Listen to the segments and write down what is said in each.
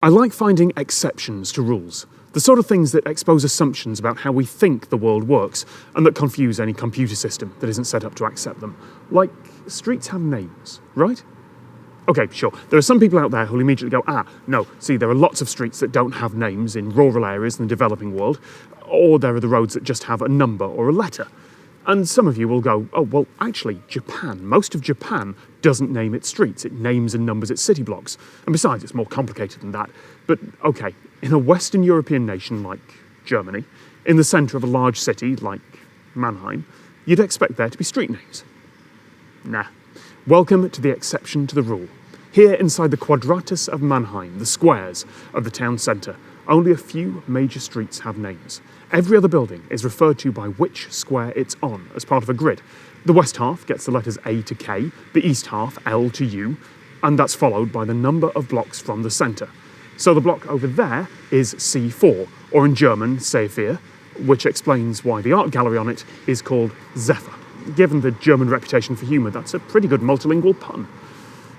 I like finding exceptions to rules, the sort of things that expose assumptions about how we think the world works and that confuse any computer system that isn't set up to accept them. Like, streets have names, right? Okay, sure, there are some people out there who'll immediately go, no, see, there are lots of streets that don't have names in rural areas in the developing world, or there are the roads that just have a number or a letter. And some of you will go, oh, well, actually, Japan, most of Japan doesn't name its streets, it names and numbers its city blocks. And besides, it's more complicated than that. But okay, in a Western European nation like Germany, in the centre of a large city like Mannheim, you'd expect there to be street names. Nah. Welcome to the exception to the rule. Here inside the Quadratestadt of Mannheim, the squares of the town centre, only a few major streets have names. Every other building is referred to by which square it's on as part of a grid. The west half gets the letters A to K, the east half L to U, and that's followed by the number of blocks from the centre. So the block over there is C4, or in German, C4, which explains why the art gallery on it is called Zephyr. Given the German reputation for humour, that's a pretty good multilingual pun.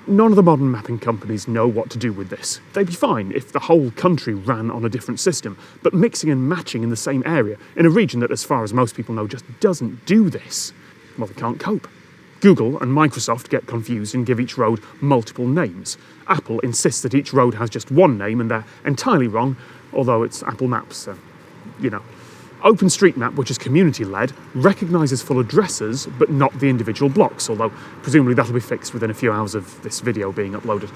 None of the modern mapping companies know what to do with this. They'd be fine if the whole country ran on a different system, but mixing and matching in the same area, in a region that, as far as most people know, just doesn't do this, well, they can't cope. Google and Microsoft get confused and give each road multiple names. Apple insists that each road has just one name, and they're entirely wrong, although it's Apple Maps, so, you know. OpenStreetMap, which is community-led, recognises full addresses, but not the individual blocks, although presumably that'll be fixed within a few hours of this video being uploaded.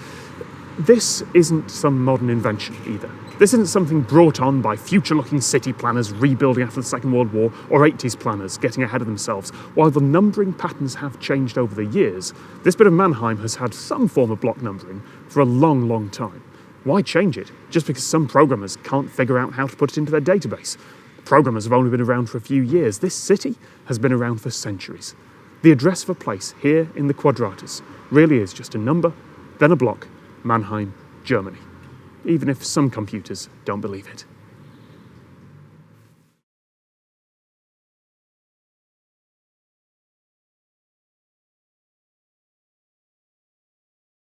This isn't some modern invention, either. This isn't something brought on by future-looking city planners rebuilding after the Second World War, or 80s planners getting ahead of themselves. While the numbering patterns have changed over the years, this bit of Mannheim has had some form of block numbering for a long, long time. Why change it? Just because some programmers can't figure out how to put it into their database. Programmers have only been around for a few years. This city has been around for centuries. The address of a place here in the Quadratus really is just a number, then a block, Mannheim, Germany. Even if some computers don't believe it.